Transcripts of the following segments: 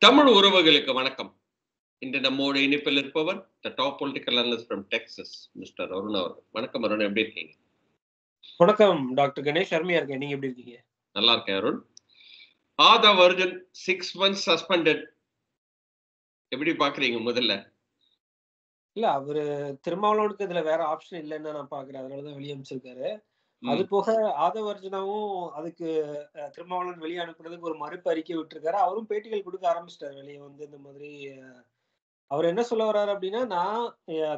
தமிழ் உறவுகளுக்கு வணக்கம். இன்று நம்மோடு இணைப்பில் இருப்பவர் the top political analyst from Texas mister Arun அவர்கள். வணக்கம் அருண், எப்படி இருக்கீங்க? வணக்கம் டாக்டர் கணேஷ், அருமையா இருக்கேன். நீங்க எப்படி இருக்கீங்க? நல்லா இருக்கேன் அருண். ஆதவ் அர்ஜுன் 6 months சஸ்பெண்டட், எப்படி பாக்குறீங்க? முதல்ல இல்ல, அவரு திருமாவளவனுக்கு இதுல வேற ஆப்ஷன் இல்லைன்னு நான் பாக்குறேன். அதனாலதான் வெளியே அனுப்பிச்சிருக்காரு. அது போக ஆதவ் அர்ஜுனாவும் அதுக்கு திருமாவளவன் வெளியே அனுப்புறதுக்கு ஒரு மறுப்பு அறிக்கை விட்டுருக்காரு. அவரும் பேட்டிகள் கொடுக்க ஆரம்பிச்சிட்டாரு வெளியே வந்து. இந்த மாதிரி அவர் என்ன சொல்ல வர்றாரு அப்படின்னா, நான்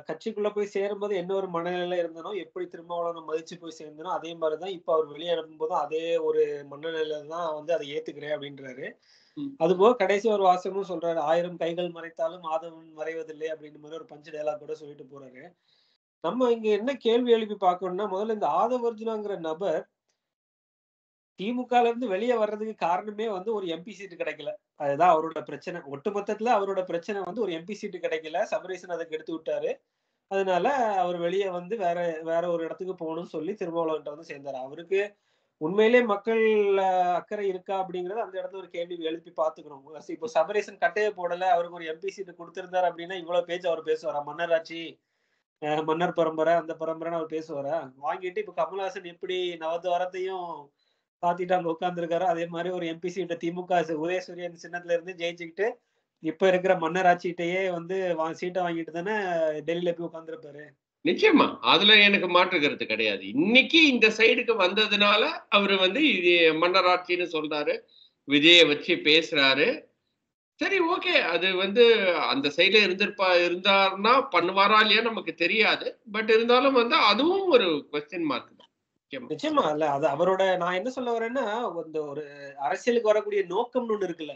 கட்சிக்குள்ள போய் சேரும்போது என்ன ஒரு மனநிலையில இருந்தனோ, எப்படி திருமாவளவனை மதிச்சு போய் சேர்ந்தனோ அதே மாதிரிதான் இப்ப அவர் வெளியே அனுப்பும் போதும் அதே ஒரு மனநிலையில தான் வந்து அதை ஏத்துக்கிறேன் அப்படின்றாரு. அதுபோக கடைசி ஒரு வாசகமும் சொல்றாரு, 1000 கைகள் மறைத்தாலும் ஆதவன் மறைவதில்லை அப்படின்ற மாதிரி ஒரு பஞ்ச டயலாக் கூட சொல்லிட்டு போறாரு. நம்ம இங்க என்ன கேள்வி எழுப்பி பார்க்கணும்னா, முதல்ல இந்த ஆதவ் அர்ஜுனாங்கிற நபர் திமுக இருந்து வெளியே வர்றதுக்கு காரணமே வந்து ஒரு எம்பி சீட்டு கிடைக்கல. அதுதான் அவரோட பிரச்சனை. ஒட்டுமொத்தத்துல அவரோட பிரச்சனை வந்து ஒரு எம்பி சீட்டு கிடைக்கல. சபரீசன் அதுக்கு எடுத்து விட்டாரு. அதனால அவர் வெளியே வந்து வேற ஒரு இடத்துக்கு போகணும்னு சொல்லி திருமாவளவன்ட்ட வந்து சேர்ந்தாரு. அவருக்கு உண்மையிலே மக்கள் அக்கறை இருக்கா அப்படிங்கறது அந்த இடத்துல ஒரு கேள்வி எழுப்பி பாத்துக்கணும். இப்போ சபரீசன் கட்டையை போடல, அவருக்கு ஒரு எம்பி சீட்டு கொடுத்திருந்தாரு அப்படின்னா இவ்வளவு பேச்சு அவர் பேசுவாரா? மன்னராட்சி, மன்னர் பரம்பரை, அந்த பரம்பரைன்னு அவர் பேசுவாரா? வாங்கிட்டு இப்ப கமல்ஹாசன் எப்படி நவத்வாரத்தையும் பாத்திட்டு அங்க உட்கார்ந்துருக்காரு, அதே மாதிரி ஒரு எம்பி சீட்டை திமுக உதயசூரியன் சின்னத்துல இருந்து ஜெயிச்சுக்கிட்டு இப்ப இருக்கிற மன்னராட்சிகிட்டயே வந்து சீட்டை வாங்கிட்டு தானே டெல்லியில போய் உட்கார்ந்துருப்பாரு. நிச்சயமா அதுல எனக்கு மாற்று கருத்து கிடையாது. இன்னைக்கு இந்த சைடுக்கு வந்ததுனால அவரு வந்து இது மன்னராட்சின்னு சொல்றாரு, விஜயை வச்சு பேசுறாரு. சரி, ஓகே, அது வந்து அந்த சைட்ல இருந்தாருன்னா பண்ணுவாரா இல்லையா நமக்கு தெரியாது. பட் இருந்தாலும் வந்து அதுவும் ஒரு கொஸ்டின் மார்க் தான். நிச்சயமா இல்ல, அது அவரோட, நான் என்ன சொல்ல வரேன்னா, இந்த ஒரு அரசியலுக்கு வரக்கூடிய நோக்கம்னு ஒண்ணு இருக்குல்ல.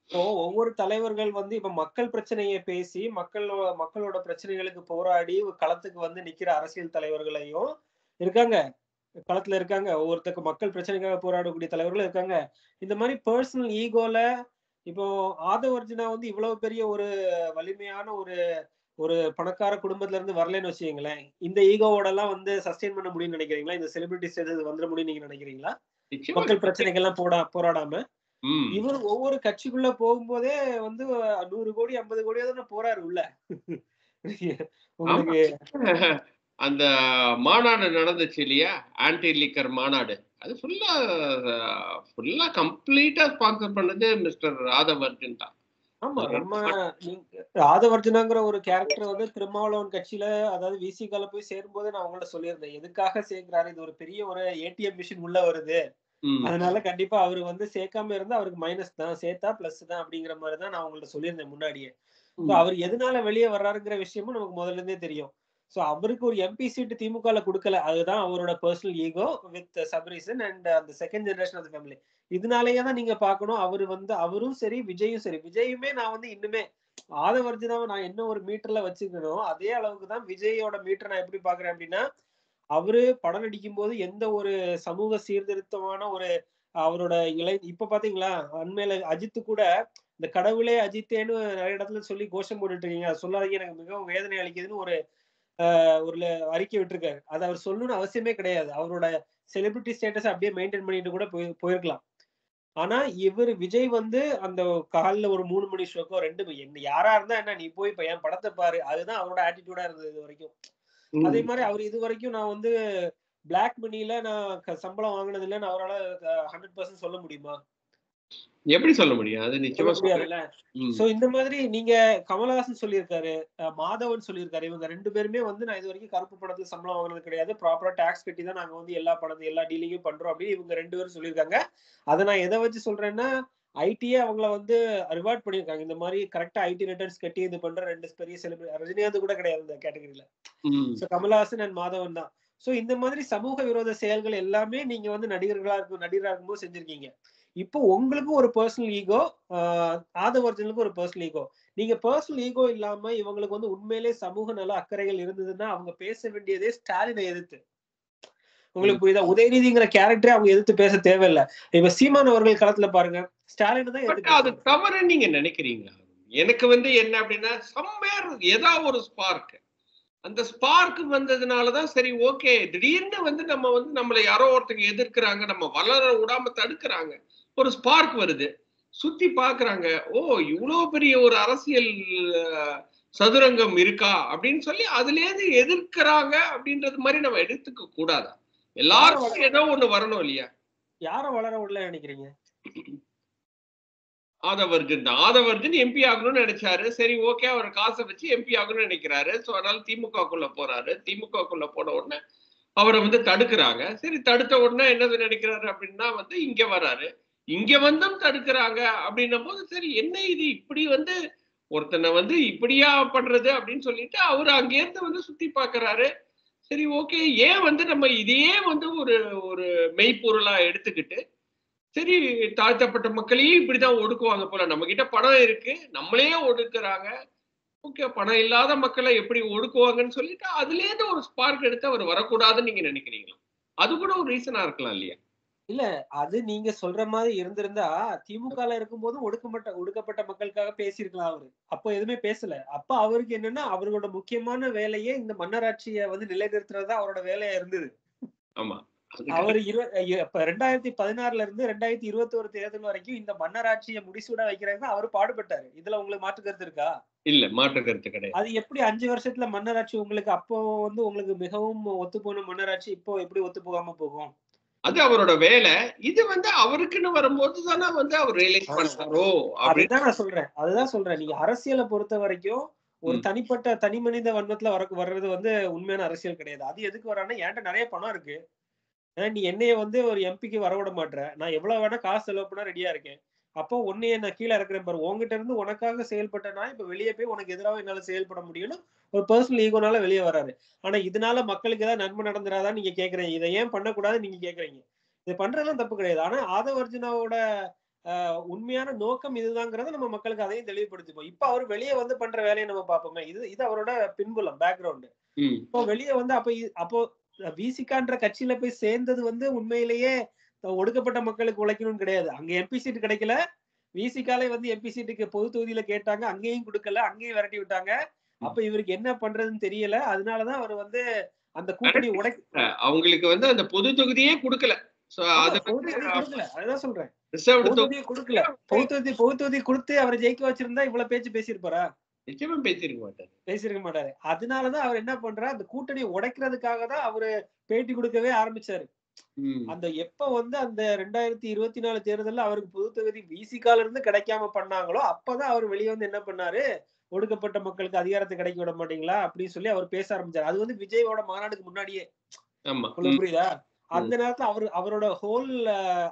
இப்போ ஒவ்வொரு தலைவர்கள் வந்து இப்ப மக்கள் பிரச்சனையை பேசி மக்களோட பிரச்சனைகளுக்கு போராடி களத்துக்கு வந்து நிக்கிற அரசியல் தலைவர்களையும் இருக்காங்க, களத்துல இருக்காங்க. ஒவ்வொருத்தருக்கு மக்கள் பிரச்சனைக்காக போராடக்கூடிய தலைவர்களும் இருக்காங்க. இந்த மாதிரி பர்சனல் ஈகோல இப்போ ஆதவ் அர்ஜுனா வந்து இவ்வளவு பெரிய ஒரு வலிமையான ஒரு பணக்கார குடும்பத்துல இருந்து வரலன்னு வச்சுக்கீங்களேன், இந்த ஈகோவோட எல்லாம் வந்து சஸ்டெயின் பண்ண முடியும்னு நினைக்கிறீங்களா? இந்த செலிபிரிட்டி ஸ்டேட்டஸ் வந்துட முடியும் நீங்க நினைக்கிறீங்களா? மக்கள் பிரச்சனைகள்லாம் போராடாம இவர் ஒவ்வொரு கட்சிக்குள்ள போகும்போதே வந்து 100 கோடி 50 கோடியா தானே போறாரு உள்ள. உங்களுக்கு அந்த மாநாடு நடந்துச்சு இல்லையா, ஆன்டி லிக்கர் மாநாடு, அது ஃபுல்லா கம்ப்ளீட்டா ஸ்பான்சர் பண்ணது மிஸ்டர் ஆதவ் அர்ஜுன் தான். ஆமா, நம்ம ஆதவ் அர்ஜுனாங்கிற ஒரு கேரக்டர் வந்து திருமாவளவன் கட்சியில, அதாவது விசிகால போய் சேரும்போது நான் உங்கள்ட்ட சொல்லியிருந்தேன், எதுக்காக சேர்க்கிறாரு, இது ஒரு பெரிய ஒரு ஏடிஎம் மிஷின் உள்ள வருது, அதனால கண்டிப்பா அவரு வந்து சேர்க்காம இருந்தா அவருக்கு மைனஸ் தான், சேர்த்தா பிளஸ் தான் அப்படிங்கிற மாதிரி தான் நான் உங்கள்ட்ட சொல்லியிருந்தேன் முன்னாடியே. அவர் எதனால வெளியே வர்றாருங்கிற விஷயமும் நமக்கு முதல்ல இருந்தே தெரியும். சோ அவருக்கு ஒரு எம்பி சீட் திமுகல கொடுக்கல, அதுதான் அவரோட personal ego with Sabareesan and அந்த செகண்ட் ஜெனரேஷன் ஆஃப் ஃபேமிலி. இதனாலேயே தான் நீங்க பாக்கணும், அவரும் சரி விஜயும் சரி, விஜயுமே நான் வந்து இன்னுமே ஆதவ் அர்ஜுனாவை நான் என்ன ஒரு மீட்டர்ல வச்சுக்கணும் அதே அளவுக்கு தான் விஜயோட மீட்டர் நான் எப்படி பாக்குறேன் அப்படின்னா, அவரு படம் நடிக்கும் போது எந்த ஒரு சமூக சீர்திருத்தமான ஒரு அவரோட இப்ப பாத்தீங்களா, அண்மையில அஜித்து கூட இந்த கடவுளே அஜித்தேன்னு நிறைய இடத்துல சொல்லி கோஷம் போட்டுட்டு இருக்கீங்க, அது சொல்லாதீங்க, எனக்கு மிகவும் வேதனை அளிக்குதுன்னு ஒரு அறிக்கை விட்டுருக்காரு. அது அவர் சொல்லணும்னு அவசியமே கிடையாது. அவரோட செலிபிரிட்டி ஸ்டேட்டஸ் அப்படியே மெயின்டைன் பண்ணிட்டு கூட போயிருக்கலாம். ஆனா இவர் விஜய் வந்து அந்த காலைல ஒரு 3 மணி ஷோக்கோ 2 யாரா இருந்தா என்ன, நீ போய் இப்ப என் படத்தை பாரு, அதுதான் அவரோட ஆட்டிடியூடா இருந்தது இது வரைக்கும். அதே மாதிரி அவர் இது வரைக்கும் நான் வந்து பிளாக் மணில நான் சம்பளம் வாங்கினது இல்லைன்னு அவரால் 100% சொல்ல முடியுமா? எப்படி சொல்ல முடியும்? அது நிச்சயமா முடியாதுல்ல. சோ இந்த மாதிரி நீங்க கமல்ஹாசன் சொல்லியிருக்காரு, மாதவன் சொல்லியிருக்காரு, இவங்க 2 பேருமே வந்து நான் இது வரைக்கும் கருப்பு படத்துல சம்பளம் வாங்கினது கிடையாது, ப்ராப்பரா டாக்ஸ் கட்டி தான் நாங்க வந்து எல்லா டீலிங்கும் பண்றோம் அப்படின்னு இவங்க 2 பேரும் சொல்லியிருக்காங்க. அதை நான் எதை வச்சு சொல்றேன்னா, ஐடியே அவங்கள வந்து ரிவார்ட் பண்ணியிருக்காங்க. இந்த மாதிரி கரெக்டா ஐடி ரிட்டர்ன்ஸ் கட்டி இது பண்ற 2 பெரிய செலிபிரிட்டி, ரஜினிகாந்த் கூட கிடையாது இந்த கேட்டகரியில. சோ கமல்ஹாசன் அண்ட் மாதவன் தான். சோ இந்த மாதிரி சமூக விரோத செயல்கள் எல்லாமே நீங்க வந்து நடிகரா இருக்கும்போது செஞ்சிருக்கீங்க. இப்போ உங்களுக்கு ஒரு பர்சனல் ஈகோ, ஆதவ் அர்ஜுனுக்கு ஒரு பர்சனல் ஈகோ. நீங்க பர்சனல் ஈகோ இல்லாம இவங்களுக்கு வந்து உண்மையிலே சமூக நல அக்கறைகள் இருந்ததுன்னா அவங்க பேச வேண்டியதே ஸ்டாலினை எதிர்த்து. உங்களுக்கு புரியுதா? உதயநிதிங்கிற கேரக்டரே அவங்க எதிர்த்து பேச தேவையில்லை. இப்ப சீமான் அவர்கள் களத்துல பாருங்க, ஸ்டாலின் தான் எதிர்த்து. அது தவறு நீங்க நினைக்கிறீங்களா? எனக்கு வந்து என்ன அப்படின்னா, சம்வேர் ஏதாவது ஒரு ஸ்பார்க், அந்த ஸ்பார்க் வந்ததுனாலதான் சரி ஓகே, திடீர்னு வந்து நம்ம வந்து நம்மளை யாரோ ஒருத்தங்க எதிர்க்கிறாங்க, நம்ம வளர விடாம தடுக்கிறாங்க, ஒரு ஸ்பார்க் வருது, சுத்தி பாக்குறாங்க, ஓ இவ்வளவு பெரிய ஒரு அரசியல் அஹ், சதுரங்கம் இருக்கா அப்படின்னு சொல்லி அதுல இருந்து எதிர்க்கிறாங்க அப்படின்றது மாதிரி நம்ம எடுத்துக்க கூடாதா? எல்லாருக்கும் ஏதோ ஒண்ணு வரணும் இல்லையா? யார வளர விடல நினைக்கிறீங்க? ஆதவர்ஜன் எம்பி ஆகணும்னு நினைச்சாரு. சரி ஓகே, அவர் காசை வச்சு எம்பி ஆகணும்னு நினைக்கிறாரு. சோ அதனால திமுகக்குள்ள போறாரு. திமுகக்குள்ள போன உடனே அவரை வந்து தடுக்கிறாங்க. சரி, தடுத்த உடனே என்னது நினைக்கிறாரு அப்படின்னா வந்து இங்க வராரு. இங்க வந்தும் தடுக்கிறாங்க அப்படின்னும் போது சரி என்ன இது இப்படி வந்து ஒருத்தனை வந்து இப்படியா பண்றது அப்படின்னு சொல்லிட்டு அவரு அங்கேருந்து வந்து சுத்தி பாக்குறாரு. சரி ஓகே, ஏன் வந்து நம்ம இதையே வந்து ஒரு ஒரு மெய்ப்பொருளா எடுத்துக்கிட்டு சரி தாழ்த்தப்பட்ட மக்களையே இப்படிதான் ஒடுக்குவாங்க போல, நம்ம கிட்ட பணம் இருக்கு நம்மளே ஒடுக்குறாங்க, ஓகே பணம் இல்லாத மக்களை எப்படி ஒடுக்குவாங்கன்னு சொல்லிட்டு அதுல இருந்து ஒரு ஸ்பார்க் எடுத்து அவர் வரக்கூடாதுன்னு நீங்க நினைக்கிறீங்களா? அது கூட ஒரு ரீசனா இருக்கலாம் இல்லையா? இல்ல, அது நீங்க சொல்ற மாதிரி இருந்திருந்தா திமுகல இருக்கும்போதும் ஒடுக்கப்பட்ட மக்களுக்காக பேசியிருக்கலாம் அவரு. அப்ப எதுவுமே பேசல. அப்ப அவருக்கு என்னன்னா அவரோட முக்கியமான வேலையே இந்த மன்னராட்சிய வந்து நிலைநிறுத்துறது தான் அவரோட வேலையா இருந்தது. ஆமா, அது அவரு correct. இப்ப 2016ல இருந்து 2021 தேர்தல் வரைக்கும் இந்த மன்னராட்சிய முடிசூட வைக்கிறதுக்கு அவரு பாடுபட்டாரு. இதுல உங்களுக்கு மாற்று கருத்து இருக்கா? இல்ல, மாற்று கருத்து கிடையாது. அது எப்படி 5 வருஷத்துல மன்னராட்சி உங்களுக்கு அப்போ வந்து உங்களுக்கு மிகவும் ஒத்துப்போன மன்னராட்சி இப்போ எப்படி ஒத்து போகாம போகும்? அது அவரோட வேலை. இது வந்து அவருக்குன்னு வரும்போது தானே வந்து அவர் ரியலைஸ் பண்றாரோ அப்படின்னு. அதுதான் சொல்றேன். நீங்க அரசியல பொறுத்தவரைக்கும், ஒரு ம், தனிப்பட்ட தனி மனித வன்மத்துல வர்றது வந்து உண்மையான அரசியல் கிடையாது. அது எதுக்கு வரான்னா, என்ட்ட நெறைய பணம் இருக்கு. நீ என்னைய வந்து ஒரு எம்பிக்கு வரவிட மாட்ற. நான் எவ்வளவு வேணா காசு செலவு பண்ண ரெடியா இருக்கேன். அப்போ உன்னைய நான் கீழ இறக்குறேன் பாரு. உன்கிட்ட இருந்து உனக்காக செயல்பட்ட நான் இப்ப வெளிய போய் உனக்கு எதிராக என்னால செயல்பட முடியும்னு ஒரு பெர்சனல் ஈகோனால வெளிய வராரு. ஆனா இதனால மக்களுக்கு ஏதாவது நன்மை நடந்துராதான்னு நீங்க கேட்கிறீங்க. இத ஏன் பண்ணக்கூடாதுன்னு நீங்க கேட்கிறீங்க. இது பண்றதெல்லாம் தப்பு கிடையாது. ஆனா ஆதவ அர்ஜுனாவோட உண்மையான நோக்கம் இதுதாங்கிறத நம்ம மக்களுக்கு அதையும் தெளிவுபடுத்திப்போம். இப்ப அவரு வெளிய வந்து பண்ற வேலைய நம்ம பார்ப்போமே. இது இது அவரோட பின்புலம், பேக்கிரவுண்ட். ம். இப்போ வெளிய வந்து அப்போ விசிகான்ற கட்சியில போய் சேர்ந்தது வந்து உண்மையிலேயே ஒடுக்கப்பட்ட மக்களுக்கு உழைக்கணும்னு கிடையாது. அங்க எம்பி சீட் கிடைக்கல. விசிகாலே வந்து எம்பி சீட்டுக்கு பொது தொகுதியில கேட்டாங்க. அங்கேயும் குடுக்கல. அங்கேயும் விரட்டி விட்டாங்க. அப்ப இவருக்கு என்ன பண்றதுன்னு தெரியல. அதனாலதான் அவர் வந்து அந்த கூட்டணி அவங்களுக்கு வந்து அந்த பொது தொகுதியே கொடுக்கல. சோ ஆமா, அது பொது வந்து தொகுதி குடுக்கல. அதுதான் சொல்றேன். ரிசர்வ்டு பொது தொகுதியே குடுக்கல. தொகுதி பொது தொகுதி குடுத்து அவர ஜெயிக்க வச்சிருந்தா இவ்வளவு பேச்சு பேசியிருப்பாரா? நிச்சயமா பேசியிருக்க மாட்டாரு. பேசியிருக்க மாட்டாரு. அதனாலதான் அவர் என்ன பண்றாரு, அந்த கூட்டணிய உடைக்கிறதுக்காக தான் அவரு பேட்டி குடுக்கவே ஆரம்பிச்சாரு. ம். அந்த எப்ப வந்து அந்த 2024 தேர்தல்ல அவருக்கு பொது தொகுதி விசிகால இருந்து கிடைக்காம பண்ணாங்களோ, அப்பதான் அவர் வெளிய வந்து என்ன பண்ணாரு, ஒடுக்கப்பட்ட மக்களுக்கு அதிகாரத்த கிடைக்க விட மாட்டீங்களா? அப்படின்னு சொல்லி அவர் பேச ஆரம்பிச்சாரு. அது வந்து விஜயோட மாநாடுக்கு முன்னாடியே. ஆமா. உங்களுக்கு ம், புரியுதா? ம். அந்த நேரத்துல அவரோட ஹோல்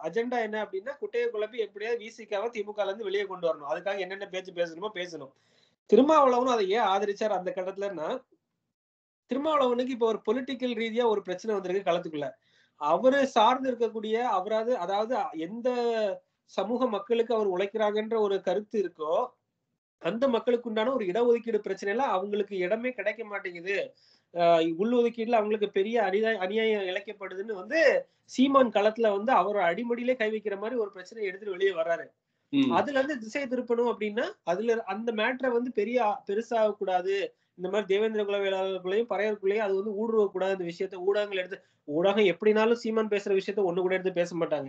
அஜெண்டா என்ன அப்படின்னா, குட்டைய குழப்பி எப்படியாவது விசிகாவ திமுகல இருந்து வெளிய கொண்டு வரணும். அதுக்காக என்னென்ன பேச்சு பேசணுமோ பேசணும். திருமாவளவனும் அதை ஏன் ஆதரிச்சார் அந்த கட்டத்துலன்னா, திருமாவளவனுக்கு இப்ப ஒரு பொலிட்டிக்கல் ரீதியா ஒரு பிரச்சனை வந்திருக்கு களத்துக்குள்ள. அவரு சார்ந்து இருக்கக்கூடிய அதாவது எந்த சமூக மக்களுக்கு அவர் உழைக்கிறாங்கன்ற ஒரு கருத்து இருக்கோ, அந்த மக்களுக்கு உண்டான ஒரு இடஒதுக்கீடு பிரச்சனையில அவங்களுக்கு இடமே கிடைக்க மாட்டேங்குது. அ உள்ஒதுக்கீடுல அவங்களுக்கு பெரிய அநியாயம் இழைக்கப்படுதுன்னு வந்து சீமான் களத்துல வந்து அவரோட அடிமடியிலே கை வைக்கிற மாரி ஒரு பிரச்சனைய எடுத்துட்டு வெளிய வர்றாரு. ம். அதுல இருந்து திசை திருப்பணும் அப்படின்னா, அந்த மேட்டர வந்து பெருசாகக் கூடாது. இந்த மாரி தேவேந்திர குல வேளாளர்களையும், பறையர்களுக்குள்ளேயும் அது வந்து ஊடுருவக் இந்த விஷயத்த ஊடகம் எப்படினாலும் சீமான் பேசுற விஷயத்த ஒண்ணு கூட எடுத்து பேச மாட்டாங்க.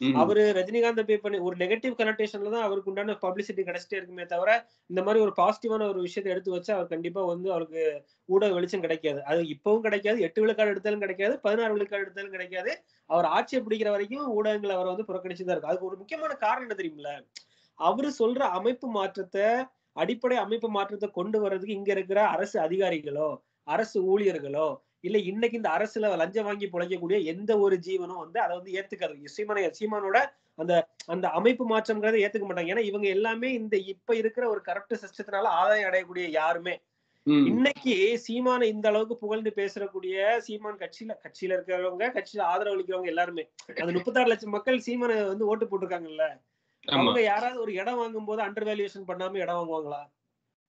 ம். அவரு ரஜினிகாந்த பே பண்ணி ஒரு நெகட்டிவ் கனோட்டேஷன்ல தான் அவருக்கு உண்டான பப்ளிசிட்டி கிடைச்சிட்டே இருக்குமே தவிர, இந்த மாரி ஒரு பாசிட்டிவான ஒரு விஷயத்த எடுத்து வச்சா அவர் கண்டிப்பா வந்து அவருக்கு ஊடக வெளிச்சம் கிடைக்காது. அது இப்பவும் கிடைக்காது. 8 விழுக்காடு எடுத்தாலும் கிடைக்காது. 16 விழுக்காடு எடுத்தாலும் கிடைக்காது. அவர் ஆட்சிய பிடிக்கிற வரைக்கும் ஊடகங்கள் அவர வந்து புறக்கணிச்சு தான் இருக்கும். அதுக்கு ஒரு முக்கியமான காரணம் என்ன தெரியுங்களா? அவரு சொல்ற அடிப்படை அமைப்பு மாற்றத்த கொண்டு வர்றதுக்கு இங்க இருக்கிற அரசு அதிகாரிகளோ, அரசு ஊழியர்களோ, இல்ல இன்னைக்கு இந்த அரசுல லஞ்சம் வாங்கி பிழைக்கக்கூடிய எந்த ஒரு ஜீவனும் வந்து அத வந்து ஏத்துக்காது. சீமானோட அந்த அந்த அமைப்பு மாற்றம்ங்கிறத ஏத்துக்க மாட்டாங்க. ஏன்னா இவங்க எல்லாமே இப்ப இருக்கிற ஒரு கரப்ட் சிஸ்டத்தினால ஆதாயம் அடையக்கூடிய யாருமே. ம். இன்னைக்கு சீமான இந்த அளவுக்கு புகழ்ந்து பேசக்கூடிய சீமான் கட்சியில இருக்கிறவங்க, கட்சியில ஆதரவு அளிக்கிறவங்க எல்லாருமே. அந்த 36 லட்சம் மக்கள் சீமான வந்து ஓட்டு போட்டிருக்காங்கல்ல. ஆமா. அவங்க யாராவது ஒரு இடம் வாங்கும்போது அண்டர் வேல்யூவேஷன் பண்ணாம இடம் வாங்குவாங்களா?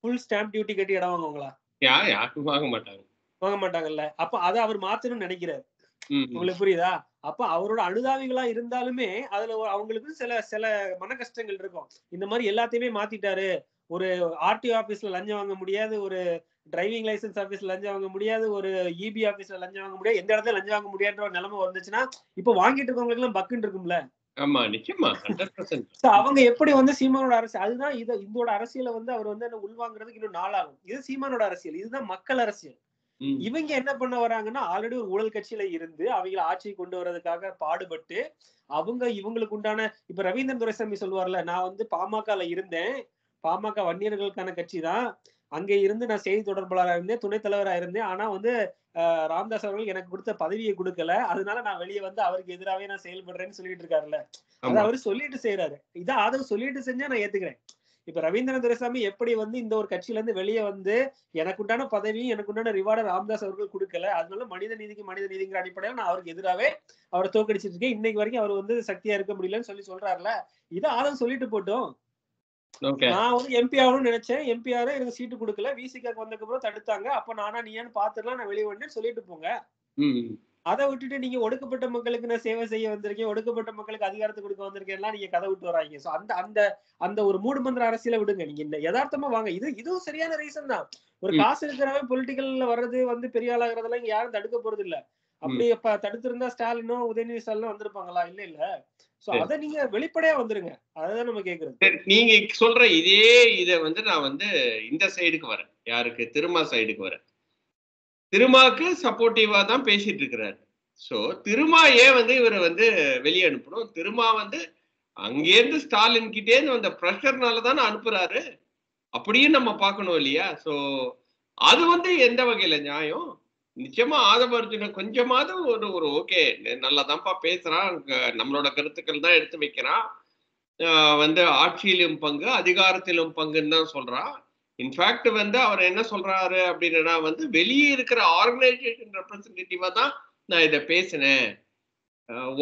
ஃபுல் ஸ்டாம்ப் டியூட்டி கட்டி இடம் வாங்குவாங்களா? யாரும் வாங்க மாட்டாங்க. வாங்க மாட்டாங்கல்ல. அப்ப அத அவர் மாத்தணும்னு நெனைக்கிறாரு. ம். ம். உங்களுக்கு புரியுதா? அப்ப அவரோட அனுதாபிகளா இருந்தாலுமே, அதுல அவங்களுக்கு சில சில மன கஷ்டங்கள் இருக்கும். இந்த மாரி எல்லாத்தையுமே மாத்திட்டாரு. ஒரு ஆர்டிஓ ஆபீஸ்ல லஞ்சம் வாங்க முடியாத ஒரு டிரைவிங் லைசன்ஸ் ஆபீஸ்ல லஞ்சம் வாங்க முடியாது, ஒரு இபி ஆபீஸ்ல லஞ்சம் வாங்க முடியாது, எந்த இடத்துல லஞ்சம் வாங்க முடியாதுன்ற ஒரு நிலைமை வந்துச்சுன்னா இப்ப வாங்கிட்டு இருக்கவங்களுக்கு எல்லாம் பக்குன்னு இருக்கும்ல. ஆமா, நிச்சயமா 100%. அவங்க எப்படி வந்து சீமானோட அரசியல் அதுதான் இதோட அரசியலை வந்து அவர் வந்து உள்வாங்குறதுக்கு இன்னும் நாளாகும். இது சீமானோட அரசியல், இதுதான் மக்கள் அரசியல். இவங்க என்ன பண்ண வராங்கன்னா ஆல்ரெடி ஒரு ஊழல் கட்சியில இருந்து அவங்கள ஆட்சியை கொண்டு வர்றதுக்காக பாடுபட்டு இவங்களுக்கு உண்டான இப்ப ரவீந்திரன் துரைசாமி சொல்லுவார்ல, நான் வந்து பாமகல இருந்தேன், பாமக வன்னியர்களுக்கான கட்சி தான், அங்க இருந்து நான் செய்தி தொடர்பாளராக இருந்தேன், துணைத் தலைவராக இருந்தேன், ஆனா வந்து ராமதாஸ் அவர்கள் எனக்கு கொடுத்த பதவியை கொடுக்கல, அதனால நான் வெளியே வந்து அவருக்கு எதிராகவே நான் செயல்படுறேன்னு சொல்லிட்டு இருக்காருல்ல. அதை அவரு சொல்லிட்டு செய்யறாரு. இதான் ஆதரவு சொல்லிட்டு செஞ்சா நான் ஏத்துக்கிறேன். இப்ப ரவீந்திரன் துரைசாமி எப்படி வந்து இந்த ஒரு கட்சியில இருந்து வெளியே வந்து எனக்கு உண்டான பதவியும் எனக்கு உண்டான ரிவார்டர் ராமதாஸ் அவர்கள் கொடுக்கல, அதனால மனித நீதிங்கிற அடிப்படையில் நான் அவருக்கு எதிராகவே அவரை தோக்கடிச்சிட்டு இருக்கேன், இன்னைக்கு வரைக்கும் அவர் வந்து சக்தியா இருக்க முடியலன்னு சொல்றாருல. இதை ஆதரவு சொல்லிட்டு போட்டோம். நான் வந்து எம்பி ஆகணும்னு நினைச்சேன், எம்பி ஆக எனக்கு சீட்டு கொடுக்கல, விசிகாக்கு வந்ததுக்கு அப்புறம் தடுத்தாங்க, அப்ப நானா நீயான்னு பாத்துலாம் நான் வெளியே வந்தேன்னு சொல்லிட்டு போங்க. அதை விட்டுட்டு நீங்க ஒடுக்கப்பட்ட மக்களுக்கு நான் சேவை செய்ய வந்திருக்கேன், ஒடுக்கப்பட்ட மக்களுக்கு அதிகாரத்தை கொடுக்க வந்திருக்கேன் நீங்க கதை விட்டு வராங்க. சோ அந்த ஒரு மூடுமந்திர அரசியல விடுங்க, நீங்க யதார்த்தமா வாங்க. இதுவும் சரியான ரீசன் தான். ஒரு காசு இருக்கிறவன் பொலிட்டிக்கல்ல வர்றது வந்து பெரிய ஆளாகிறதெல்லாம் இங்க யாரும் தடுக்க போறது இல்ல. அப்படி தடுத்திருந்தா ஸ்டாலினும் உதயநிதி ஸ்டாலினும் வந்திருப்பாங்களா? இல்ல. சோ அத நீங்க வெளிப்படையா வந்துருங்க, அதுதான் நம்ம கேக்குறது. நீங்க சொல்ற இதை வந்து நான் வந்து இந்த சைடுக்கு வரேன், யாருக்கு திருமா சைடுக்கு வரேன். திருமாக்கு சப்போர்ட்டிவா தான் பேசிட்டு இருக்கிறாரு. சோ திருமா ஏன் வந்து இவரை வந்து வெளியே அனுப்பணும்? திருமா வந்து அங்கேருந்து ஸ்டாலின் கிட்டே வந்த பிரஷர்னால தானே அனுப்புறாரு, அப்படியும் நம்ம பார்க்கணும் இல்லையா? சோ அது வந்து எந்த வகையில நியாயம்? நிச்சயமா ஆதவ அர்ஜுன கொஞ்சமாவது ஒரு ஓகே நல்லாதான்ப்பா பேசுறான், நம்மளோட கருத்துக்கள் தான் எடுத்து வைக்கிறான், வந்து ஆட்சியிலும் பங்கு அதிகாரத்திலும் பங்குன்னு தான் சொல்றான். இன்ஃபேக்ட் வந்து அவர் என்ன சொல்றாரு அப்படின்னா வந்து வெளியே இருக்கிற ஆர்கனைசேஷன் ரெப்ரசன்டேட்டிவா தான் நான் இதை பேசினேன்,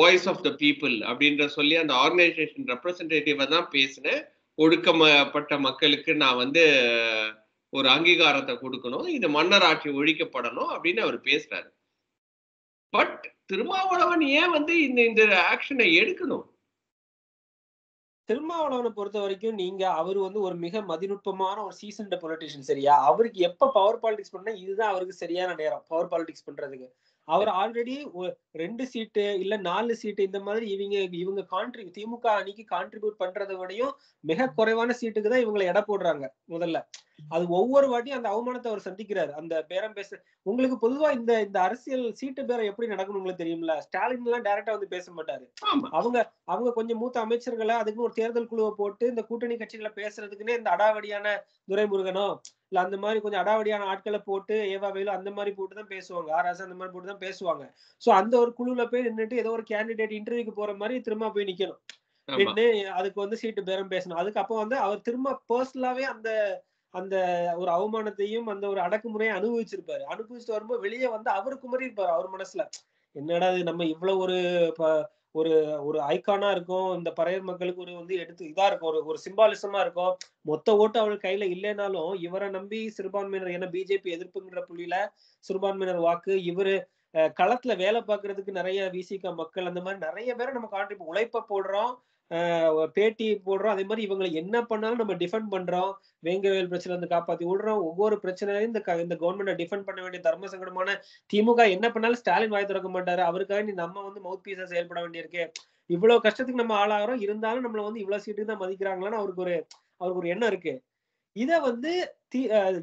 வாய்ஸ் ஆஃப் த பீப்புள் அப்படின்ற சொல்லி அந்த ஆர்கனைசேஷன் ரெப்ரசன்டேட்டிவா தான் பேசினேன், ஒடுக்கப்பட்ட மக்களுக்கு நான் வந்து ஒரு அங்கீகாரத்தை கொடுக்கணும், இது மன்னர் ஆட்சி ஒழிக்கப்படணும் அப்படின்னு அவர் பேசுறாரு. பட் திருமாவளவன் ஏன் வந்து இந்த ஆக்ஷனை எடுக்கணும்? திருமாவளவனை பொறுத்த வரைக்கும் நீங்க அவர் வந்து ஒரு மிக மதிநுட்பமான ஒரு சீசன்ட் பொலிட்டிஷியன், சரியா? அவருக்கு எப்ப பவர் பாலிடிக்ஸ் பண்ணா இதுதான் அவருக்கு சரியான நேரம் பவர் பாலிடிக்ஸ் பண்றதுக்கு. அவர் ஆல்ரெடி 2 சீட்டு இல்ல 4 சீட்டு இந்த மாதிரி இவங்க திமுக அணிக்கு கான்ட்ரிபியூட் பண்றதை விடையும் மிக குறைவான சீட்டுக்கு தான் இவங்களை எடை போடுறாங்க முதல்ல. அது ஒவ்வொரு வாட்டியும் அந்த அவமானத்தை அவர் சந்திக்கிறாரு. அந்த பேரம் பேச உங்களுக்கு பொதுவா இந்த அரசியல் சீட்டு பேரம் எப்படி நடக்கணும் உங்களுக்கு தெரியும்ல. ஸ்டாலின் எல்லாம் டைரக்டா வந்து பேச மாட்டாரு. அவங்க கொஞ்சம் மூத்த அமைச்சர்களை அதுக்கு ஒரு தேர்தல் குழுவை போட்டு இந்த கூட்டணி கட்சிகளை பேசுறதுக்குன்னே இந்த அடாவடியான துரைமுருகனோ இல்ல அந்த மாதிரி கொஞ்சம் அடாவடியான ஆட்களை போட்டு ஏவாவேலு அந்த மாதிரி போட்டுதான் பேசுவாங்க, ஆராசா அந்த மாதிரி போட்டுதான் பேசுவாங்க. சோ அந்த ஒரு குழுல போய் நின்றுட்டு ஏதோ ஒரு கேண்டிடேட் இன்டர்வியூக்கு போற மாதிரி திரும்ப போய் நிக்கணும், நின்று அதுக்கு வந்து சீட்டு பேரம் பேசணும். அதுக்கு அப்போ வந்து அவர் திரும்ப பர்சனலாவே அந்த ஒரு அவமானத்தையும் அந்த ஒரு அடக்குமுறையை அனுபவிச்சிருப்பாரு. அனுபவிச்சுட்டு வரும்போது வெளியே வந்து அவரு குமரி இருப்பாரு அவர் மனசுல, என்னடா நம்ம இவ்வளவு ஒரு ஒரு ஐகானா இருக்கும், இந்த பறையர் மக்களுக்கு ஒரு வந்து எடுத்து இதா இருக்கும், ஒரு சிம்பாலிசமா இருக்கும். மொத்த ஓட்டு அவள் கையில இல்லைனாலும் இவரை நம்பி சிறுபான்மையினர், ஏன்னா பிஜேபி எதிர்ப்புங்கிற புள்ளியில சிறுபான்மையினர் வாக்கு, இவரு களத்துல வேலை பார்க்கறதுக்கு நிறைய விசிக மக்கள் அந்த மாதிரி நிறைய பேரை நம்ம காண்ட்ரிபியூட் உழைப்ப போடுறோம், பேட்டி போடுறோம். அதே மாதிரி இவங்களை என்ன பண்ணாலும் நம்ம டிஃபெண்ட் பண்றோம், வேங்கவேல் பிரச்சனை வந்து காப்பாத்தி விடுறோம். ஒவ்வொரு பிரச்சனையும் இந்த கவர்மெண்ட்டை டிஃபெண்ட் பண்ண வேண்டிய தர்ம சங்கடமான திமுக என்ன பண்ணாலும் ஸ்டாலின் வாய் திறக்க மாட்டாரு. அவருக்காக நம்ம வந்து மவுத் பீஸா செயல்பட வேண்டியிருக்கு. இவ்வளவு கஷ்டத்துக்கு நம்ம ஆளாகிறோம், இருந்தாலும் நம்மள வந்து இவ்வளவு சீட்டுக்கு தான் மதிக்கிறாங்களான்னு அவருக்கு ஒரு எண்ணம் இருக்கு. இத வந்து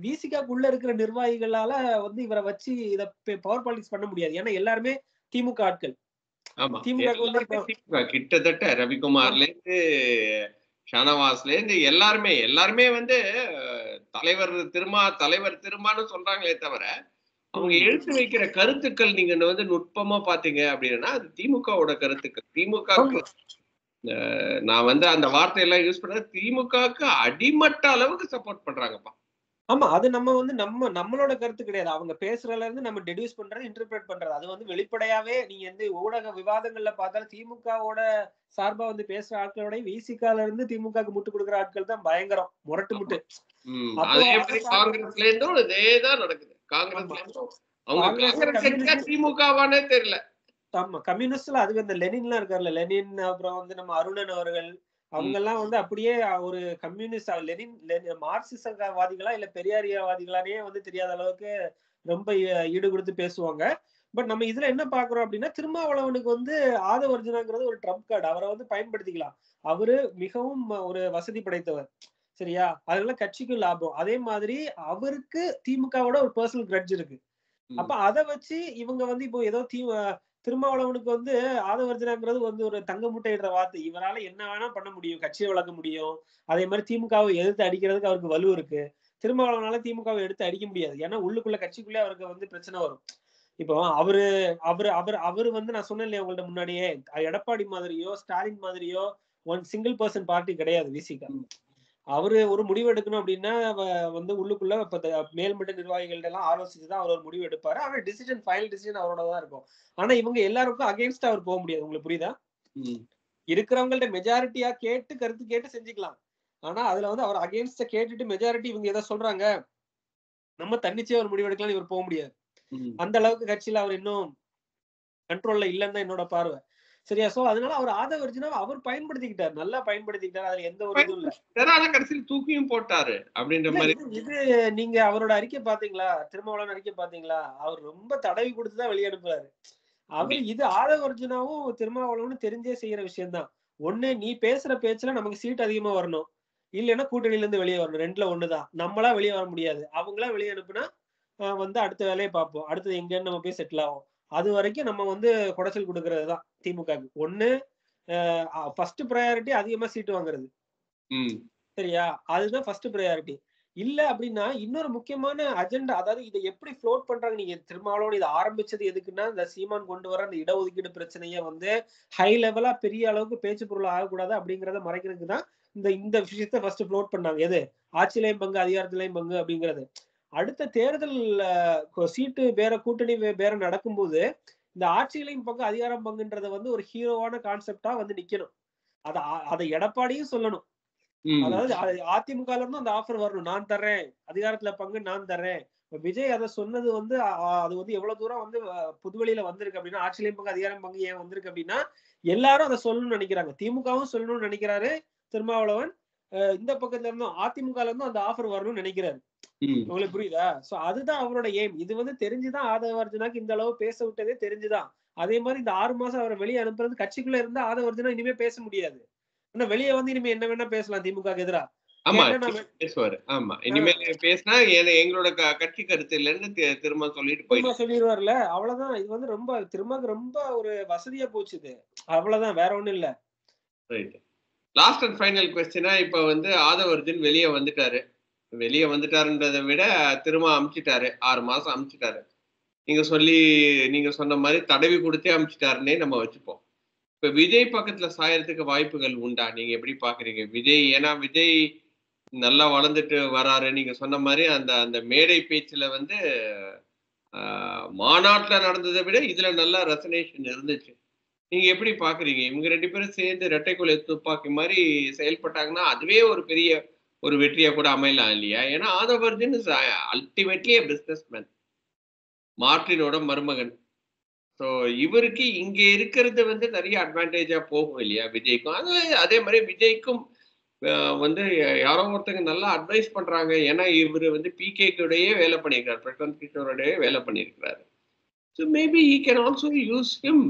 விசிகாக்குள்ள இருக்கிற நிர்வாகிகளால வந்து இவரை வச்சு இத பவர் பாலிடிக்ஸ் பண்ண முடியாது. ஏன்னா எல்லாருமே திமுக ஆட்கள். கிட்டத்தட்ட ரவிக்குமார்ல இருந்து ஷானவாஸ்ல இருந்து எல்லாருமே வந்து தலைவர் திருமான்னு சொல்றாங்களே தவிர அவங்க எடுத்து வைக்கிற கருத்துக்கள் நீங்க வந்து நுட்பமா பாத்தீங்க அப்படின்னா அது திமுகவோட கருத்துக்கள். திமுகவுக்கு நான் வந்து அந்த வார்த்தையெல்லாம் யூஸ் பண்ண திமுகவுக்கு அடிமட்ட அளவுக்கு சப்போர்ட் பண்றாங்கப்பா. ஆமா, அது நம்ம வந்து நம்மளோட கருத்து கிடையாது. அவங்க பேசுறதுல இருந்து நம்ம டெடியூஸ் பண்றது, இன்டர்பிரேட் பண்றது. அது வந்து வெளிப்படையாவே நீங்க வந்து ஊடக விவாதங்கள்ல பார்த்தாலும் திமுகவோட சார்பா வந்து பேசுற ஆட்களோட விசிகால இருந்து திமுகவுக்கு முட்டு கொடுக்குற ஆட்கள் தான் பயங்கரம் முரட்டு முட்டு. காங்கிரஸ்ல இருந்தும் இதேதான் நடக்குது. காங்கிரஸ் திமுகவானே தெரியல. ஆமா, கம்யூனிஸ்ட்ல அது இந்த லெனின்லாம் இருக்காருல்ல, லெனின், அப்புறம் வந்து நம்ம அருணன் அவர்கள், அவங்க எல்லாம் வந்து அப்படியே ஒரு கம்யூனிஸ்ட் மார்க்சிசவாதிகளா இல்ல பெரியாரியவாதிகளானே வந்து தெரியாத அளவுக்கு ரொம்ப ஈடு கொடுத்து பேசுவாங்க. பட் நம்ம இதுல என்ன பாக்குறோம் அப்படின்னா, திருமாவளவனுக்கு வந்து ஆதவர்ஜுனாங்கிறது ஒரு ட்ரம்ப் கார்டு. அவரை வந்து பயன்படுத்திக்கலாம். அவரு மிகவும் ஒரு வசதி படைத்தவர். சரியா? அதனால கட்சிக்கும் லாபம். அதே மாதிரி அவருக்கு திமுகவோட ஒரு பர்சனல் கிரட்ஜ் இருக்கு. அப்ப அத வச்சு இவங்க வந்து இப்போ ஏதோ திருமாவளவனுக்கு வந்து ஆதவர்ஜனாங்கிறது வந்து ஒரு தங்க முட்டையிடுற வார்த்தை. இவரால என்ன வேணா பண்ண முடியும். கட்சியை வளர்க்க முடியும். அதே மாதிரி திமுகவை எதிர்த்து அடிக்கிறதுக்கு அவருக்கு வலு இருக்கு. திருமாவளவனால திமுகவை எடுத்து அடிக்க முடியாது. ஏன்னா உள்ளுக்குள்ள கட்சிக்குள்ளே அவருக்கு வந்து பிரச்சனை வரும். இப்போ அவரு அவரு அவரு அவரு வந்து நான் சொன்னேன் இல்லையா உங்கள்ட்ட முன்னாடியே, எடப்பாடி மாதிரியோ ஸ்டாலின் மாதிரியோ ஒன் சிங்கிள் பர்சன் பார்ட்டி கிடையாது விசிக. அவரு ஒரு முடிவு எடுக்கணும் அப்படின்னா வந்து உள்ளுக்குள்ள மேல்மட்ட நிர்வாகிகள்ட்ட எல்லாம் ஆலோசிச்சுதான் அவர் ஒரு முடிவு எடுப்பாரு. ஆனா ஃபைனல் டிசிஷன் அவரோட தான் இருக்கும். ஆனா இவங்க எல்லாருக்கும் அகைன்ஸ்டா அவர் போக முடியாது. உங்களுக்கு புரியுதா? இருக்கிறவங்கள்ட்ட மெஜாரிட்டியா கேட்டு கருத்து கேட்டு செஞ்சுக்கலாம். ஆனா அதுல வந்து அவர் அகைன்ஸ்ட கேட்டுட்டு மெஜாரிட்டி இவங்க எதை சொல்றாங்க, நம்ம தன்னிச்சையா ஒரு முடிவு எடுக்கலாம் இவர் போக முடியாது. அந்த அளவுக்கு கட்சியில அவர் இன்னும் கண்ட்ரோல்ல இல்லன்னு தான் என்னோட பார்வை. சரியா? சோ அதனால அவர் ஆதவர்ஜுனாவை அவர் பயன்படுத்திக்கிட்டார். நல்லா பயன்படுத்திக்கிட்டார். அதுல எந்த ஒரு இதுவும் இல்ல. கடைசியில் தூக்கியும் போட்டாரு அப்படின்ற மாதிரி. இது நீங்க அவரோட அறிக்கை பாத்தீங்களா? திருமாவளவன் அறிக்கை பாத்தீங்களா? அவர் ரொம்ப தடவி கொடுத்துதான் வெளியே அனுப்புறாரு. அவர் இது ஆதவர்ஜுனாவும் திருமாவளவனும் தெரிஞ்சே செய்யற விஷயம் தான். ஒண்ணு நீ பேசுற பேச்சுல நமக்கு சீட் அதிகமா வரணும். இல்லைன்னா கூட்டணியில இருந்து வெளியே வரணும். ரெண்டுல ஒண்ணுதான். நம்மளா வெளியே வர முடியாது. அவங்களா வெளியே அனுப்புனா வந்து அடுத்த வேலையை பார்ப்போம். அடுத்தது எங்கன்னு நம்ம போய் செட்டில் ஆகும். அது வரைக்கும் நம்ம வந்து குடைச்சல் கொடுக்கறது தான் திமுகவுக்கு. ஒண்ணு ஃபர்ஸ்ட் ப்ரையாரிட்டி அதிகமா சீட்டு வாங்குறது. சரியா? அதுதான் ஃபர்ஸ்ட் ப்ரையாரிட்டி. இல்ல அப்படின்னா இன்னொரு முக்கியமான அஜெண்டா, அதாவது இதை எப்படி ஃப்ளோட் பண்றாங்க. நீங்க திருமாவளவன் இதை ஆரம்பிச்சது எதுக்குன்னா, இந்த சீமான் கொண்டு வர அந்த இடஒதுக்கீடு பிரச்சனையை வந்து ஹை லெவலா பெரிய அளவுக்கு பேச்சு பொருள் ஆகக்கூடாது அப்படிங்கறத மறைக்கிறதுக்கு தான் இந்த விஷயத்த ஃபர்ஸ்ட் ஃப்ளோட் பண்ணாங்க. எது? ஆட்சியிலையும் பங்கு அதிகாரத்திலையும் பங்கு அப்படிங்கிறது. அடுத்த தேர்தல் சீட்டு பேர கூட்டணி பேரம் நடக்கும்போது இந்த ஆட்சியிலையும் பங்கு அதிகாரம் பங்குன்றத வந்து ஒரு ஹீரோவான கான்செப்டா வந்து நிக்கணும். அதை எடப்பாடியும் சொல்லணும். அதாவது அதிமுகல இருந்து அந்த ஆஃபர் வரணும். நான் தர்றேன், அதிகாரத்துல பங்கு நான் தர்றேன். விஜய் அதை சொன்னது வந்து அது வந்து எவ்வளவு தூரம் வந்து புதுவெளியில வந்திருக்கு அப்படின்னா, ஆட்சியிலையும் பங்கு அதிகாரம் பங்கு ஏன் வந்திருக்கு அப்படின்னா எல்லாரும் அதை சொல்லணும்னு நினைக்கிறாங்க. திமுகவும் சொல்லணும்னு நினைக்கிறாரு திருமாவளவன். இந்த பக்கத்துல இருந்தும் அதிமுகல இருந்தும் அந்த ஆஃபர் வரணும்னு நினைக்கிறாரு. உங்களுக்கு புரியுதா? சோ அதுதான் அவரோட எய்ம். இது வந்து தெரிஞ்சுதான் ஆதவர்ஜுனாக்கு இந்த அளவு பேச விட்டதே தெரிஞ்சுதான். அதே மாதிரி இந்த 6 மாசம் அவரை வெளியே அனுப்புறது, கட்சிக்குள்ள இருந்தா ஆதவர்ஜுனா இனிமே பேச முடியாது. ஆனா வெளியே வந்து இனிமே என்ன வேணா பேசலாம் திமுக எதிரா. பேசுவாரு. ஆமா, இனிமேல் பேசினா எங்களோட கட்சி கருத்து இல்லைன்னு திரும்ப சொல்லிடுவார்ல. அவ்வளவுதான். இது வந்து ரொம்ப திரும்ப ரொம்ப ஒரு வசதியா போச்சு இது. அவ்வளவுதான், வேற ஒண்ணும் இல்ல. லாஸ்ட் அண்ட் ஃபைனல் கொஸ்டினா, இப்ப வந்து ஆதவர்ஜுன் வெளியே வந்துட்டாரு. வெளியே வந்துட்டாருன்றதை விட திரும்ப அமுச்சிட்டாரு. 6 மாசம் அமுச்சிட்டாரு. நீங்க சொன்ன மாதிரி தடவி கொடுத்தே அமுச்சிட்டாருன்னே நம்ம வச்சுப்போம். இப்ப விஜய் பக்கத்துல சாயறதுக்கு வாய்ப்புகள் உண்டா? நீங்க எப்படி பாக்குறீங்க விஜய்? ஏன்னா விஜய் நல்லா வளர்ந்துட்டு வராரு. நீங்க சொன்ன மாதிரி அந்த அந்த மேடை பேச்சுல வந்து மாநாட்டுல நடந்ததை விட இதுல நல்லா ரெசனேஷன் இருந்துச்சு. நீங்க எப்படி பாக்குறீங்க? இவங்க 2 பேரும் சேர்ந்து இரட்டைக்குலை துப்பாக்கி மாதிரி செயல்பட்டாங்கன்னா அதுவே ஒரு பெரிய ஒரு வெற்றியா கூட அமையலாம் இல்லையா? ஏன்னா ஆதவர்ஜுன் இஸ் அல்டிமேட்லி பிசினஸ் மேன். மார்டினோட மருமகன். ஸோ இவருக்கு இங்க இருக்கிறது வந்து நிறைய அட்வான்டேஜா போகும் இல்லையா விஜய்க்கும். அதே மாதிரி விஜய்க்கும் வந்து யாரோ ஒருத்தங்க நல்லா அட்வைஸ் பண்றாங்க. ஏன்னா இவர் வந்து பிகேக்குடையே வேலை பண்ணியிருக்காரு, பிரசாந்த் கிஷோரோடய வேலை பண்ணியிருக்கிறாரு. So maybe he can also use him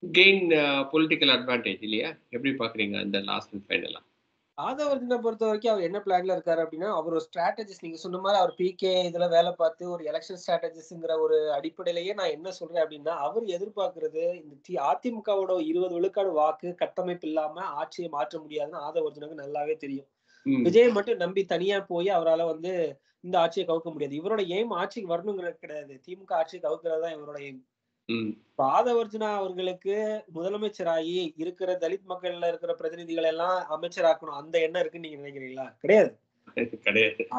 gain political advantage இல்லையா? எப்படி பாக்குறீங்க அந்த லாஸ்ட் அண்ட் ஃபைனலா? ஆதவர்ஜுனை பொறுத்த வரைக்கும் அவர் என்ன பிளான்ல இருக்காரு அப்படின்னா, அவர் ஒரு ஸ்ட்ராட்டஜிஸ்ட். நீங்க சொன்ன மாதிரி அவர் பிகே இதுல வேலை பார்த்து ஒரு எலெக்ஷன் ஸ்ட்ராட்டஜிஸ்ட்ங்கிற ஒரு அடிப்படையிலேயே நான் என்ன சொல்றேன் அப்படின்னா, அவர் எதிர்பார்க்கிறது இந்த அதிமுகவோட 20 விழுக்காடு வாக்கு கட்டமைப்பு இல்லாம ஆட்சியை மாற்ற முடியாதுன்னு ஆதவர்ஜுனுக்கு நல்லாவே தெரியும். விஜய் மட்டும் நம்பி தனியா போய் அவரால் வந்து இந்த ஆட்சியை கவுக்க முடியாது. இவரோட எய்ம் ஆட்சிக்கு வரணுங்கிறது கிடையாது. திமுக ஆட்சியை கவுக்கிறது தான் இவரோட எய்ம். ஆதவர்ஜுனா அவர்களுக்கு முதலமைச்சராகி இருக்கிற தலித் மக்கள்ல இருக்கிற பிரதிநிதிகள் எல்லாம் அமைச்சராக்கணும் அந்த எண்ணம் இருக்குன்னு நீங்க நினைக்கிறீங்களா? கிடையாது.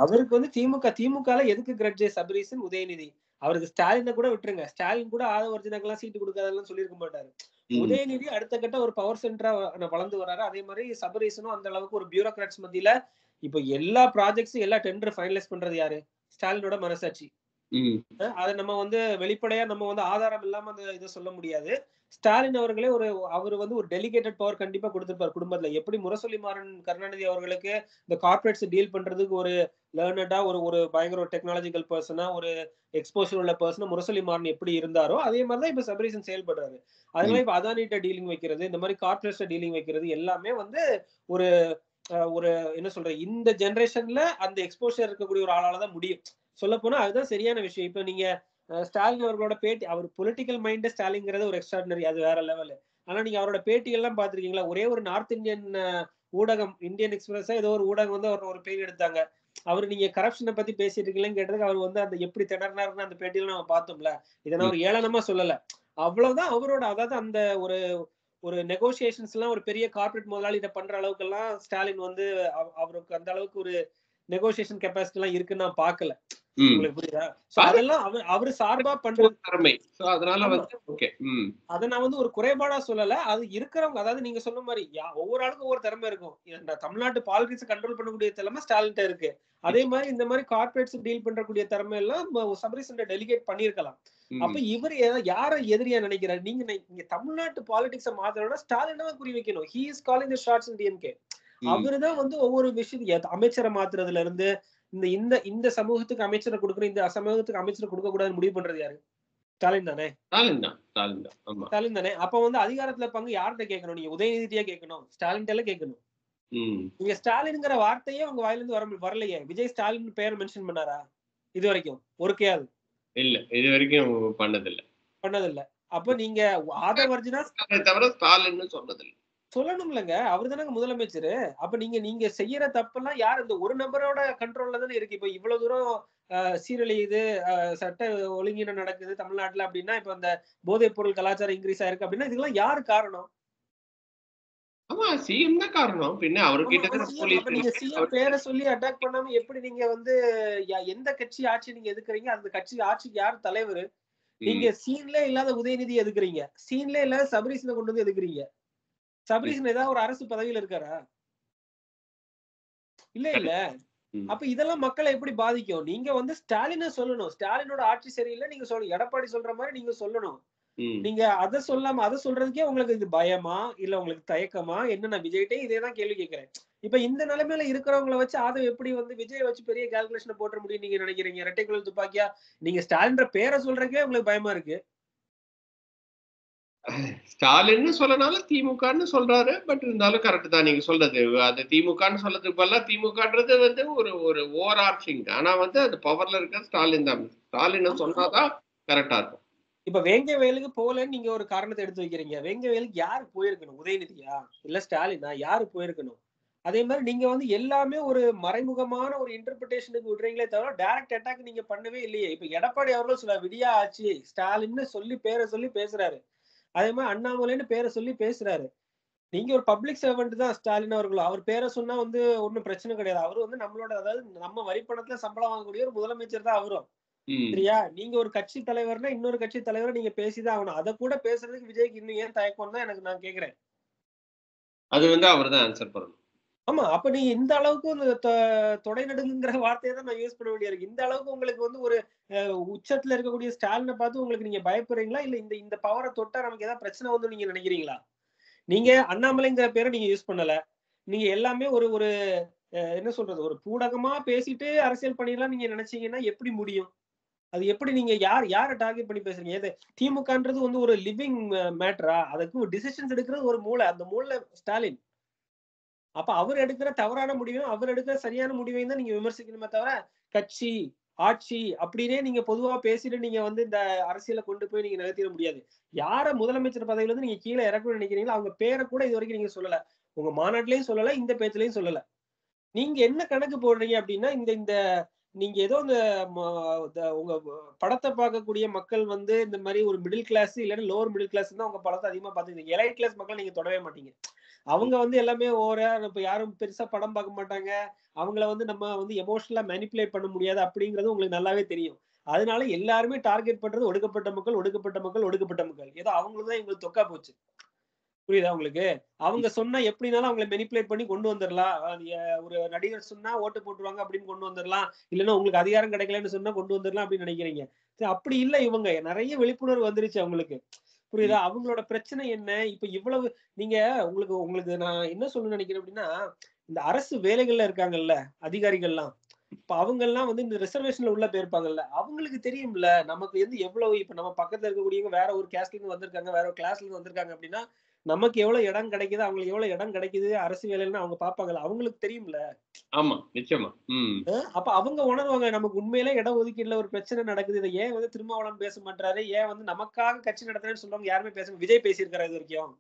அவருக்கு வந்து திமுக எதுக்கு கிரட்ஜ்? சபரீசன், உதயநிதி. அவருக்கு ஸ்டாலினை கூட விட்டுருங்க. ஸ்டாலின் கூட ஆதவர்ஜுனாக்கு எல்லாம் சீட்டு கொடுக்காதெல்லாம் சொல்லியிருக்க மாட்டாரு. உதயநிதி அடுத்த கட்ட ஒரு பவர் சென்டரா வளர்ந்து வராரு. அதே மாதிரி சபரீசனும் அந்த அளவுக்கு ஒரு பியூரோகிராட்ஸ் மத்தியில இப்ப எல்லா ப்ராஜெக்ட்ஸும் எல்லா டெண்டர் ஃபைனலைஸ் பண்றது யாரு? ஸ்டாலினோட மனசாட்சி. ம். அத நம்ம வந்து வெளிப்படையா நம்ம வந்து ஆதாரம் இல்லாம அந்த இத சொல்ல முடியாது. ஸ்டாலின் அவர்களே அவரு வந்து ஒரு டெலிகேட்டட் பவர் கண்டிப்பா குடுத்திருப்பாரு குடும்பத்துல. எப்படி முரசொலி மாறன் கருணாநிதி அவர்களுக்கு இந்த கார்ப்பரேட்ஸ் டீல் பண்றதுக்கு ஒரு லேர்னடா ஒரு ஒரு பயங்கர ஒரு டெக்னாலஜிக்கல் பெர்சனா, ஒரு எக்ஸ்போஷர் உள்ள பெர்சனா முரசொலி மாறன் எப்படி இருந்தாரோ, அதே மாரி தான் இப்ப சபரீசன் செயல்படுறாரு. ம். அதனால இப்ப அதானிட்ட டீலிங் வைக்கிறது, இந்த மாரி கார்ப்பரேட்ஸ்ட்ட டீலிங் வைக்கிறது எல்லாமே வந்து ஒரு ஒரு என்ன சொல்றது, இந்த ஜெனரேஷன்ல அந்த எக்ஸ்போஷர் இருக்கக்கூடிய ஒரு ஆளால தான் முடியும். சொல்லப்போனா அதுதான் சரியான விஷயம். இப்ப நீங்க ஸ்டாலின் அவர்களோட பேட்டி அவர் பொலிட்டிக்கல் மைண்ட் ஸ்டாலின்ங்கிறது ஒரு எக்ஸ்ட்ராடினரி அது வேற லெவலு. ஆனா நீங்க அவரோட பேட்டிகள்லாம் பார்த்திருக்கீங்களா? ஒரே ஒரு நார்த் இந்தியன் ஊடகம் இந்தியன் எக்ஸ்பிரஸா ஏதோ ஒரு ஊடகம் வந்து அவர் ஒரு பேட்டி எடுத்தாங்க. அவரு நீங்க கரப்ஷன பத்தி பேசிட்டு இருக்கீங்களான்னு கேட்டதுக்கு அவர் வந்து அந்த எப்படி திணறினாருன்னு அந்த பேட்டியில நம்ம பார்த்தோம்ல. இத நான் ம். ஒரு ஏளனமா சொல்லல. அவ்வளவுதான் அவரோட அதாவது அந்த ஒரு ஒரு நெகோசியேஷன்ஸ்லாம் ஒரு பெரிய கார்ப்பரேட் முதலாளிட்ட பண்ற அளவுக்கெல்லாம் ஸ்டாலின் வந்து அவருக்கு அந்த அளவுக்கு ஒரு நெகோசியேஷன் கெப்பாசிட்டிலாம் இருக்குன்னு நான் பார்க்கல. ம். உங்களுக்கு புரியுதா? சோ அது அதெல்லாம் அவரு சார்பா ஒரு பண்றது. திறமை. சோ அதனால ஆமா. வந்து ஓகே. ம். அத நான் வந்து ஒரு குறைபாடா சொல்லல. அது இருக்கிறவங்க அதாவது நீங்க சொன்ன மாரி ஒவ்வொரு ஆளுக்கும் ஒவ்வொரு திறமை இருக்கும். இந்த தமிழ்நாட்டு பாலிடிக்ஸ கண்ட்ரோல் பண்ணக்கூடிய திறமை ஸ்டாலின்ட்ட இருக்கு. அதே நிச்சயம். மாரி இந்த மாரி கார்ப்பரேட்ஸ் டீல் பண்றக்கூடிய திறமை எல்லாம் சபரீசன்ட்ட டெலிகேட் பண்ணியிருக்கலாம். அப்ப ம். இவரு யார எதிரியா நினைக்கிறாரு? நீங்க தமிழ்நாட்டு பாலிடிக்ஸ மாத்தணும்னா ஸ்டாலின தான் குறி வைக்கணும். He is calling the shots in DMK. ம். அவரு தான் வந்து ஒவ்வொரு விஷயம் அமைச்சர மாத்துறதுல இருந்து, இந்த இந்த இந்த சமூகத்துக்கு அமைச்சர குடுக்கணும், இந்த சமூகத்துக்கு அமைச்சர குடுக்கக் கூடாதுன்னு முடிவு பண்றது யாரு? ஸ்டாலின் தானே! ஸ்டாலின் தான். ஸ்டாலின் தான். ஆமா. ஸ்டாலின் தானே! அப்ப வந்து அதிகாரத்துல பங்கு யார்ட்ட கேட்கணும்? நீங்க உதயநிதிட்டயா கேட்கணும். ஸ்டாலின்ட்டல்ல கேட்கணும். ம். நீங்க ஸ்டாலின்ங்கிற வார்த்தையே உங்க வாயிலிருந்து வரலையே! விஜய் ஸ்டாலின் பேர மென்ஷன் பண்ணாரா? இதுவரைக்கும். ஒருக்கையாவது. இல்ல. இதுவரைக்கும் பண்ணதில்ல. பண்ணதில்ல. அப்ப நீங்க ஆதவர்ஜுனா அதை தவிர ஸ்டாலின்னு சொன்னதில்ல. சொல்லணும்லங்க. அவரு தானங்க முதலமைச்சரு. அப்ப நீங்க நீங்க செய்யற தப்பெல்லாம் யார் இந்த ஒரு நபரோட கண்ட்ரோல்ல தானே இருக்கு. இப்ப இவ்வளவு தூரம் சீரழியுது, சட்ட ஒழுங்கீனம் நடக்குது தமிழ்நாட்டுல அப்டின்னா, இப்ப அந்த போதைப் பொருள் கலாச்சாரம் இன்கிரீஸ் ஆயிருக்கு அப்டின்னா, இதுக்கெல்லாம் யாரு காரணம்? ஆமா சிஎம் தான் காரணம். பின்ன ஆமா, அவர்கிட்ட அவன் தான சிஎம். போலீஸ் அப்ப நீங்க இருக்கு. சிஎம் அவர் பேர சொல்லி அட்டாக் பண்ணாம எப்படி நீங்க வந்து எந்த கட்சி ஆட்சி நீங்க எதுக்குறீங்க? அந்த கட்சி ஆட்சிக்கு யார் தலைவரு? நீங்க ம். சீன்லே இல்லாத உதயநிதிய எதுக்குறீங்க? சீன்லே இல்லாத சபரீசன கொண்டு வந்து எதுக்குறீங்க? சபரீசன் ஏதாவது ஒரு அரசு பதவியில இருக்காரா? இல்ல, இல்ல. கரெக்ட். ம். அப்ப இதெல்லாம் மக்கள எப்படி பாதிக்கும்? நீங்க வந்து ஸ்டாலின சொல்லணும். ஸ்டாலினோட ஆட்சி சரியில்ல நீங்க சொல்லணும். எடப்பாடி சொல்ற மாரி நீங்க சொல்லணும். ம். நீங்க அத சொல்லாம அத சொல்றதுக்கே உங்களுக்கு இது பயமா? இல்ல உங்களுக்கு தயக்கமா? என்ன நான் விஜய்ட்டயும் இதே தான் கேள்வி கேட்கிறேன். இப்ப இந்த நிலைமையில இருக்கிறவங்கள வச்சு ஆதவ் எப்படி வந்து விஜய வச்சு பெரிய கால்குலேஷன போட்டுற முடியும்னு நீங்க நினைக்கிறீங்க? இரட்டை குழல் துப்பாக்கியா? நீங்க ஸ்டாலின்ற பேர சொல்றதுக்கே உங்களுக்கு பயமா இருக்கு. ஸ்டாலின்னு சொல்லனாலும் திமுகன்னு சொல்றாரு. பட் இருந்தாலும் கரெக்ட் தான் நீங்க சொல்றது. அது திமுகன்னு சொல்றதுக்கு பதிலா திமுகன்றது வந்து ஒரு ஒரு ஓவர் ஆர்ச்சிங். ஆனா வந்து அது பவர்ல இருக்கிறது ஸ்டாலின் தான். ஸ்டாலின ஆமா. சொன்னா தான் கரெக்ட்டா இருக்கும். இப்ப வேங்கை வயலுக்கு போகலன்னு நீங்க ஒரு காரணத்த எடுத்து வைக்கிறீங்க. வேங்கை வயலுக்கு யாரு போயிருக்கணும்? உதயநிதியா? இல்ல ஸ்டாலினா? யாரு போயிருக்கணும்? அதே மாரி நீங்க வந்து எல்லாமே ஒரு மறைமுகமான ஒரு இன்டர்பிரேஷனுக்கு விடுறீங்களே தவிர, டைரக்ட் அட்டாக் நீங்க பண்ணவே இல்லையே! இப்ப எடப்பாடி அவர்களும் விடியா ஆட்சி ஸ்டாலின்னு சொல்லி பேர சொல்லி பேசுறாரு. அதே மாரி அண்ணாமலைன்னு பேர சொல்லி பேசுறாரு. நீங்க ஒரு பப்ளிக் சர்வன்ட் தான் ஸ்டாலின் அவர்களும். அவர் பேர சொன்னா வந்து ஒண்ணும் பிரச்சனை கிடையாது. அவரு வந்து நம்மளோட அதாவது நம்ம வரி பணத்துல சம்பளம் வாங்கக்கூடிய ஒரு முதலமைச்சர் தான் அவரும். ம். சரியா? நீங்க ஒரு கட்சி தலைவர்னா, இன்னொரு கட்சி தலைவர நீங்க பேசி தான் ஆகணும். அதக்கூட பேசுறதுக்கு விஜய்க்கு இன்னும் ஏன் தயக்கம்னு தான் நான் கேட்கிறேன். அது வந்து அவர் தான் ஆன்ஸர் பண்ணணும். ஆமா. அப்ப நீங்க இந்த அளவுக்கு இந்த தொடை நடுங்குங்கிற வார்த்தைய தான் நான் யூஸ் பண்ண வேண்டியது இருக்கு. இந்த அளவுக்கு உங்களுக்கு வந்து ஒரு அ உச்சத்துல இருக்கக்கூடிய ஸ்டாலின பார்த்து உங்களுக்கு நீங்க பயப்படுறீங்களா? இல்ல இந்த இந்த பவர தொட்டா நமக்கு ஏதாவது பிரச்சனை வரும்னு நீங்க நினைக்கிறீங்களா? நீங்க அண்ணாமலைங்கிற பேர நீங்க யூஸ் பண்ணல. நீங்க எல்லாமே ஒரு ஒரு என்ன சொல்றது? ஒரு பூடகமா பேசிட்டு அரசியல் பண்ணிடலாம்னு நீங்க நினைச்சீங்கன்னா எப்படி முடியும்? அது எப்படி நீங்க யார டார்கெட் பண்ணி பேசுறீங்க? திமுகன்றது வந்து ஒரு லிவிங் மேட்டரா? அதுக்கு டிசிஷன்ஸ் எடுக்கிறது ஒரு மூளை. அந்த மூளைல ஸ்டாலின். அப்ப அவர் எடுக்கிற தவறான முடிவையும், அவர் எடுக்கிற சரியான முடிவையும் தான் நீங்க விமர்சிக்கணுமே தவிர, கட்சி, ஆட்சி அப்படின்னே நீங்க பொதுவா பேசிட்டு நீங்க வந்து இந்த அரசியல கொண்டு போய் நீங்க நகர்த்திற முடியாது. யார முதலமைச்சர் பதவியில இருந்து நீங்க கீழ இறக்கணும்னு நினைக்கிறீங்களோ, அவங்க பேர கூட இதுவரைக்கும் நீங்க சொல்லல. உங்க மாநாட்டிலயும் சொல்லல, இந்த பேச்சுலயும் சொல்லல. நீங்க என்ன கணக்கு போடுறீங்க அப்படின்னா, இந்த இந்த நீங்க ஏதோ இந்த ம உங்க படத்த பார்க்கக்கூடிய மக்கள் வந்து இந்த மாரி ஒரு மிடில் கிளாஸ் இல்லன்னா லோவர் மிடில் கிளாஸ் தான் உங்க படத்த அதிகமா பார்த்துருக்கீங்க. எலைட் கிளாஸ் மக்கள நீங்க தொடவே மாட்டீங்க. ம். அவங்க வந்து எல்லாமே ஓவரா இப்ப யாரும் பெருசா படம் பார்க்க மாட்டாங்க. அவங்கள வந்து நம்ம வந்து எமோஷனலா மேனிபுலேட் பண்ண முடியாது அப்படிங்கிறது உங்களுக்கு நல்லாவே தெரியும். அதனால எல்லாருமே டார்கெட் பண்றது ஒடுக்கப்பட்ட மக்கள், ஒடுக்கப்பட்ட மக்கள், ஒடுக்கப்பட்ட மக்கள். ஏதோ அவங்களுக்கு தான் எங்களுக்கு தொக்கா போச்சு. புரியுதா உங்களுக்கு? அவங்க சொன்னா எப்படினாலும் அவங்கள மெனிபுலேட் பண்ணி கொண்டு வந்துரலாம். ஒரு நடிகர் சொன்னா ஓட்டு போட்டுருவாங்க அப்படின்னு கொண்டு வந்துரலாம். இல்லன்னா உங்களுக்கு அதிகாரம் கிடைக்கலன்னு சொன்னா கொண்டு வந்துரலாம் அப்படின்னு நினைக்கிறீங்க. சரி அப்படி இல்ல இவங்க. நெறைய விழிப்புணர்வு வந்துருச்சு அவங்களுக்கு. புரியுதா? ம். அவங்களோட பிரச்சனை என்ன? இப்ப இவ்வளவு நீங்க உங்களுக்கு உங்களுக்கு நான் என்ன சொல்லணும்னு நெனைக்கிறேன் அப்படின்னா, இந்த அரசு வேலைகள்ல இருக்காங்கல்ல, அதிகாரிகள்லாம். இப்ப அவங்கலாம் வந்து இந்த ரிசர்வேஷன்ல உள்ள போயிருப்பாங்கல்ல. அவங்களுக்கு தெரியும்ல. நமக்கு வந்து எவ்வளவு இப்ப நம்ம பக்கத்துல இருக்கக்கூடியவங்க வேற ஒரு கேஸ்ட்ல இருந்து வந்திருக்காங்க. வேற ஒரு கிளாஸ்ல இருந்து வந்திருக்காங்க அப்படின்னா, நமக்கு எவ்வளவு இடம் கிடைக்குது, அவங்களுக்கு எவ்வளவு இடம் கிடைக்குது அரசு வேலைன்னு அவங்க பார்ப்பாங்கல்ல. அவங்களுக்கு தெரியும்ல. ஆமா, நிச்சயமா. ம். அப்ப அவங்க உணர்வாங்க. நமக்கு உண்மையிலே இட ஒதுக்கீடுல ஒரு பிரச்சனை நடக்குது. இத ஏன் வந்து திருமாவளவன் பேச மாட்றாரு? ஏன் வந்து நமக்காக கட்சி நடத்துறேன்னு சொல்றவங்க யாருமே விஜய் பேசியிருக்காரா இதுவரைக்கும்?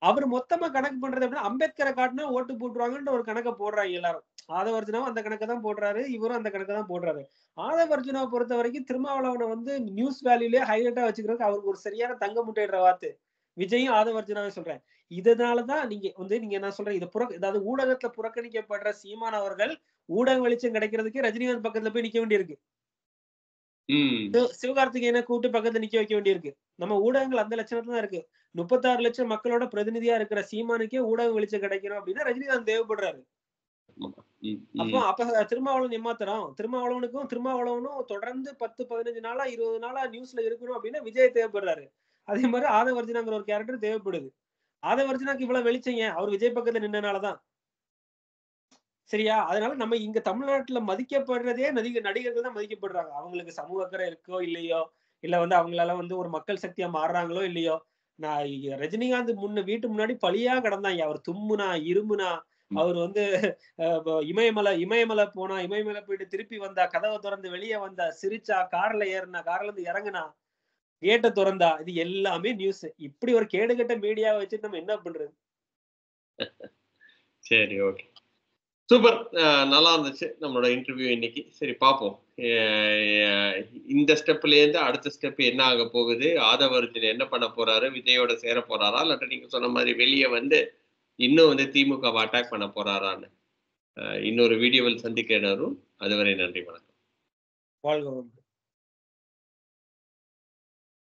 அவரு மொத்தமா கணக்கு பண்றது எப்படின்னா, அம்பேத்கர காட்டுனா ஓட்டு போட்டுருவாங்கன்ற ஒரு கணக்க போடுறாங்க எல்லாரும். ஆதவர்ஜுனாவும் அந்த கணக்க தான் போடுறாரு. இவரும் அந்த கணக்க தான் போடுறாரு. ஆதவர்ஜுனாவ பொறுத்தவரைக்கும் திருமாவளவன வந்து நியூஸ் வேல்யூலயே ஹைலைட்டா வச்சுக்கிறதுக்கு அவருக்கு ஒரு சரியான தங்க முட்டையிடுற வாத்து. விஜயும் ஆதவர்ஜுனாவையும் சொல்றேன். இதனால தான் நீங்க நான் சொல்றேன். அதாவது ஊடகத்துல புறக்கணிக்கப்படுற சீமான் அவர்கள், ஊடக வெளிச்சம் கிடைக்கிறதுக்கே ரஜினிகாந்த் பக்கத்துல போய் நிக்க வேண்டியிருக்கு. ம். சிவகார்த்திகேயன கூப்பிட்டு பக்கத்துல நிக்க வைக்க வேண்டியிருக்கு. நம்ம ஊடகங்கள் அந்த லட்சணத்துல தான் இருக்கு. 36 லட்சம் மக்களோட பிரதிநிதியா இருக்கிற சீமானுக்கே ஊடக வெளிச்சம் கிடைக்கணும் அப்டின்னா, ரஜினிகாந்த் தேவைப்படுறாரு. ஆமா. ம். அப்போ ம். திருமாவளவன் எம்மாத்திரம்? திருமாவளவனும் தொடர்ந்து 10, 15 நாளா, 20 நாளா நியூஸ்ல இருக்கணும் அப்டின்னா, விஜய் தேவைப்படுறாரு. அதே மாரி ஆதவர்ஜுனாங்கிற ஒரு கேரக்டர் தேவைப்படுது. ஆதவர்ஜுனாக்கு இவ்வளவு வெளிச்சம் ஏன்? அவர் விஜய் பக்கத்துல நின்னனால தான். சரியா? அதனால நம்ம இங்க தமிழ்நாட்டுல மதிக்கப்படுறதே நடிகர்கள் தான் மதிக்கப்படுறாங்க. அவங்களுக்கு சமூக அக்கறை இருக்கோ, இல்லையோ, இல்ல வந்து அவங்களால வந்து ஒரு மக்கள் சக்தியா மாறுறாங்களோ, இல்லையோ, நான் ரஜினிகாந்த் வீட்டு முன்னாடி பலியா கிடந்தாய்ங்க. அவர் தும்முனா, இருமுனா, ம். அவர் வந்து இமயமலை போனா, இமயமலை போயிட்டு திருப்பி வந்தா, கதவ தொறந்து வெளிய வந்தா, சிரிச்சா, கார்ல ஏறுனா, கார்ல இருந்து இறங்குனா, கேட்ட தொறந்தா, இது எல்லாமே நியூஸ். இப்படி ஒரு கேடுகெட்ட மீடியாவ வச்சுட்டு நம்ம என்ன பண்றது? சரி, ஓகே. சூப்பர். நல்லா இருந்துச்சு நம்மளோட இன்டர்வியூ இன்னைக்கு. சரி பார்ப்போம். எ எ இந்த ஸ்டெப்லேருந்து அடுத்த ஸ்டெப் என்ன ஆக போகுது? ஆதவ அர்ஜுன் என்ன பண்ண போறாரு? விஜயோட சேர போறாரா? இல்லாட்டா நீங்க சொன்ன மாரி வெளிய வந்து இன்னும் வந்து திமுகவ அட்டாக் பண்ண போறாரான்னு. இன்னொரு வீடியோவில் சந்திக்கிறேன் அருண். அதுவரை நன்றி, வணக்கம். வாழ்க வளமுடன்.